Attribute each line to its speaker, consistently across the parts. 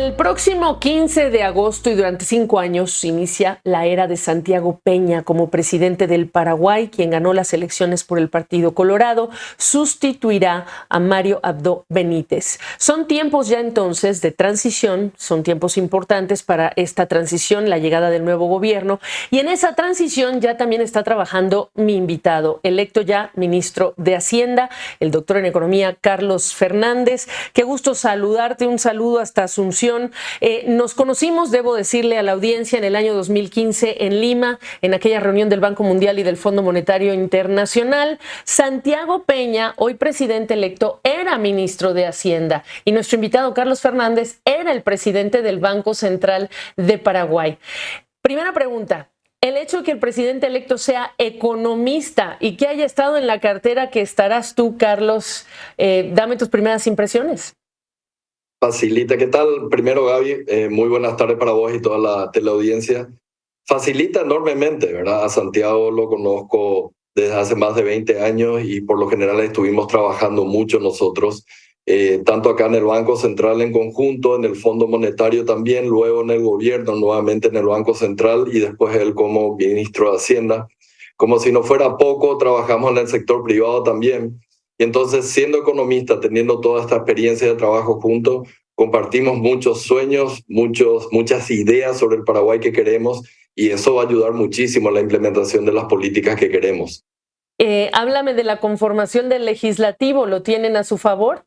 Speaker 1: El próximo 15 de agosto y durante 5 años inicia la era de Santiago Peña como presidente del Paraguay, quien ganó las elecciones por el Partido Colorado, sustituirá a Mario Abdo Benítez. Son tiempos ya entonces de transición, son tiempos importantes para esta transición, la llegada del nuevo gobierno, y en esa transición ya también está trabajando mi invitado, electo ya ministro de Hacienda, el doctor en Economía Carlos Fernández. Qué gusto saludarte, un saludo hasta Asunción. Nos conocimos, debo decirle a la audiencia, en el año 2015 en Lima, en aquella reunión del Banco Mundial y del Fondo Monetario Internacional. Santiago Peña, hoy presidente electo, era ministro de Hacienda y nuestro invitado Carlos Fernández era el presidente del Banco Central de Paraguay. Primera pregunta. El hecho de que el presidente electo sea economista y que haya estado en la cartera que estarás tú, Carlos, dame tus primeras impresiones.
Speaker 2: Facilita, ¿qué tal? Primero, Gaby, muy buenas tardes para vos y toda la teleaudiencia. Facilita enormemente, ¿verdad? A Santiago lo conozco desde hace más de 20 años y por lo general estuvimos trabajando mucho nosotros, tanto acá en el Banco Central en conjunto, en el Fondo Monetario también, luego en el gobierno, nuevamente en el Banco Central y después él como ministro de Hacienda. Como si no fuera poco, trabajamos en el sector privado también. Y entonces, siendo economista, teniendo toda esta experiencia de trabajo juntos, compartimos muchos sueños, muchas ideas sobre el Paraguay que queremos y eso va a ayudar muchísimo a la implementación de las políticas que queremos.
Speaker 1: Háblame de la conformación del legislativo, ¿lo tienen a su favor?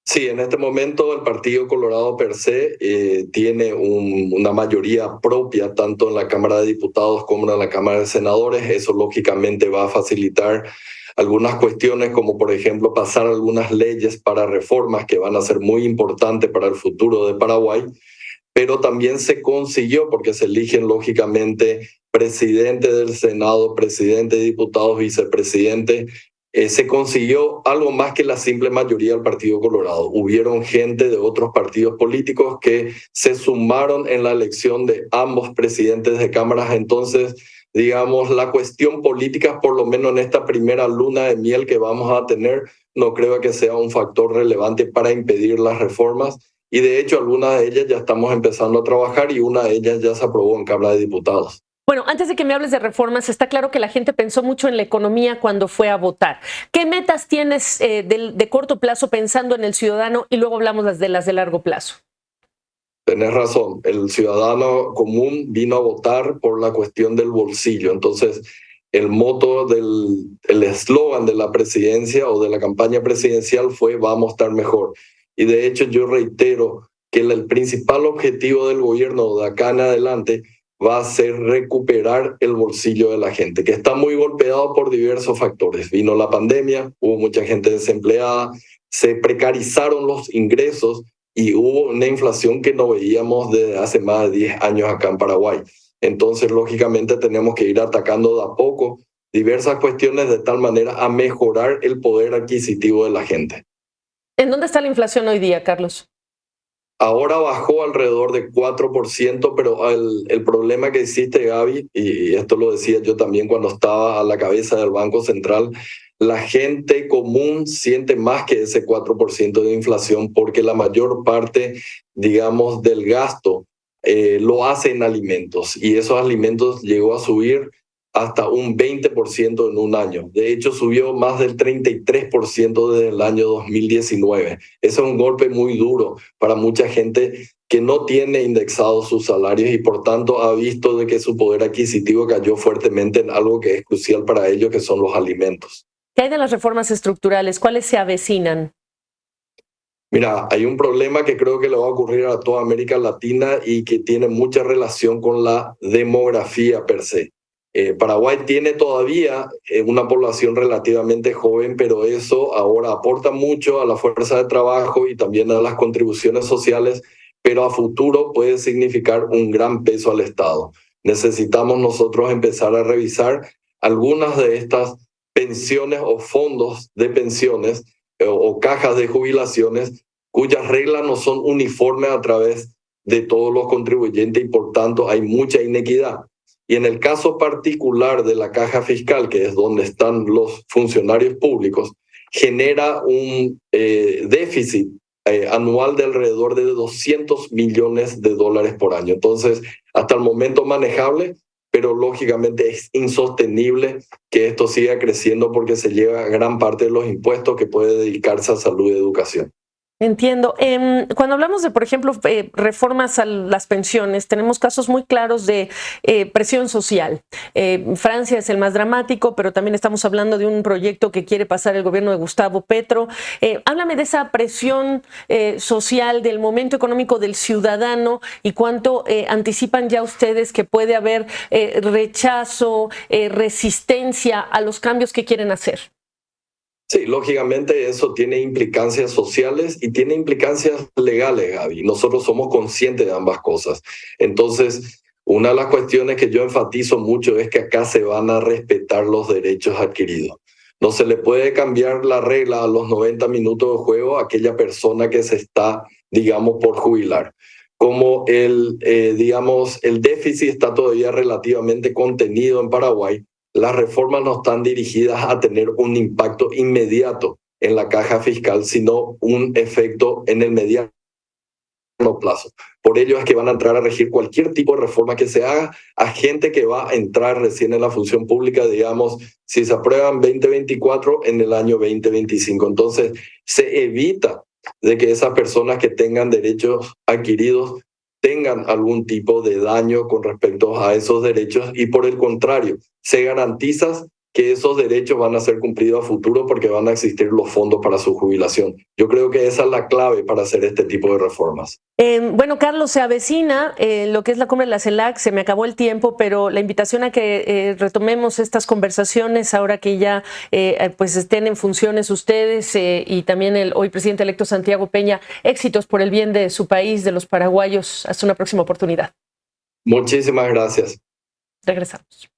Speaker 2: Sí, en este momento el Partido Colorado per se tiene una mayoría propia tanto en la Cámara de Diputados como en la Cámara de Senadores. Eso lógicamente va a facilitar algunas cuestiones como por ejemplo pasar algunas leyes para reformas que van a ser muy importantes para el futuro de Paraguay, pero también se consiguió porque se eligen lógicamente presidente del Senado, presidente de diputados, vicepresidente. Se consiguió algo más que la simple mayoría del Partido Colorado. Hubieron gente de otros partidos políticos que se sumaron en la elección de ambos presidentes de cámaras. Entonces, digamos, la cuestión política, por lo menos en esta primera luna de miel que vamos a tener, no creo que sea un factor relevante para impedir las reformas. Y de hecho, algunas de ellas ya estamos empezando a trabajar y una de ellas ya se aprobó en Cámara de Diputados.
Speaker 1: Bueno, antes de que me hables de reformas, está claro que la gente pensó mucho en la economía cuando fue a votar. ¿Qué metas tienes de corto plazo pensando en el ciudadano? Y luego hablamos de las de largo plazo.
Speaker 2: Tenés razón, el ciudadano común vino a votar por la cuestión del bolsillo. Entonces, el moto el eslogan de la presidencia o de la campaña presidencial fue "vamos a estar mejor". Y de hecho yo reitero que el principal objetivo del gobierno de acá en adelante va a ser recuperar el bolsillo de la gente, que está muy golpeado por diversos factores. Vino la pandemia, hubo mucha gente desempleada, se precarizaron los ingresos y hubo una inflación que no veíamos desde hace más de 10 años acá en Paraguay. Entonces, lógicamente, tenemos que ir atacando de a poco diversas cuestiones de tal manera a mejorar el poder adquisitivo de la gente.
Speaker 1: ¿En dónde está la inflación hoy día, Carlos?
Speaker 2: Ahora bajó alrededor de 4%, pero el problema que existe, Gaby, y esto lo decía yo también cuando estaba a la cabeza del Banco Central, la gente común siente más que ese 4% de inflación porque la mayor parte, digamos, del gasto lo hace en alimentos y esos alimentos llegó a subir hasta un 20% en un año. De hecho, subió más del 33% desde el año 2019. Ese es un golpe muy duro para mucha gente que no tiene indexados sus salarios y por tanto ha visto de que su poder adquisitivo cayó fuertemente en algo que es crucial para ellos, que son los alimentos.
Speaker 1: ¿Qué hay de las reformas estructurales? ¿Cuáles se avecinan?
Speaker 2: Mira, hay un problema que creo que le va a ocurrir a toda América Latina y que tiene mucha relación con la demografía per se. Paraguay tiene todavía una población relativamente joven, pero eso ahora aporta mucho a la fuerza de trabajo y también a las contribuciones sociales, pero a futuro puede significar un gran peso al Estado. Necesitamos nosotros empezar a revisar algunas de estas pensiones o fondos de pensiones o cajas de jubilaciones cuyas reglas no son uniformes a través de todos los contribuyentes y por tanto hay mucha inequidad. Y en el caso particular de la caja fiscal, que es donde están los funcionarios públicos, genera un déficit anual de alrededor de $200 millones por año. Entonces, hasta el momento manejable, pero lógicamente es insostenible que esto siga creciendo porque se lleva gran parte de los impuestos que puede dedicarse a salud y educación.
Speaker 1: Entiendo. Cuando hablamos de, por ejemplo, reformas a las pensiones, tenemos casos muy claros de presión social. Francia es el más dramático, pero también estamos hablando de un proyecto que quiere pasar el gobierno de Gustavo Petro. Háblame de esa presión social, del momento económico del ciudadano y cuánto anticipan ya ustedes que puede haber rechazo, resistencia a los cambios que quieren hacer.
Speaker 2: Sí, lógicamente eso tiene implicancias sociales y tiene implicancias legales, Gaby. Nosotros somos conscientes de ambas cosas. Entonces, una de las cuestiones que yo enfatizo mucho es que acá se van a respetar los derechos adquiridos. No se le puede cambiar la regla a los 90 minutos de juego a aquella persona que se está, digamos, por jubilar. Como el déficit está todavía relativamente contenido en Paraguay, las reformas no están dirigidas a tener un impacto inmediato en la caja fiscal, sino un efecto en el mediano plazo. Por ello es que van a entrar a regir cualquier tipo de reforma que se haga a gente que va a entrar recién en la función pública, digamos, si se aprueban 2024 en el año 2025. Entonces, se evita de que esas personas que tengan derechos adquiridos tengan algún tipo de daño con respecto a esos derechos y por el contrario, se garantiza que esos derechos van a ser cumplidos a futuro porque van a existir los fondos para su jubilación. Yo creo que esa es la clave para hacer este tipo de reformas.
Speaker 1: Bueno, Carlos, se avecina lo que es la cumbre de la CELAC, se me acabó el tiempo, pero la invitación a que retomemos estas conversaciones ahora que ya pues estén en funciones ustedes y también el hoy presidente electo Santiago Peña, éxitos por el bien de su país, de los paraguayos. Hasta una próxima oportunidad.
Speaker 2: Muchísimas gracias.
Speaker 1: Regresamos.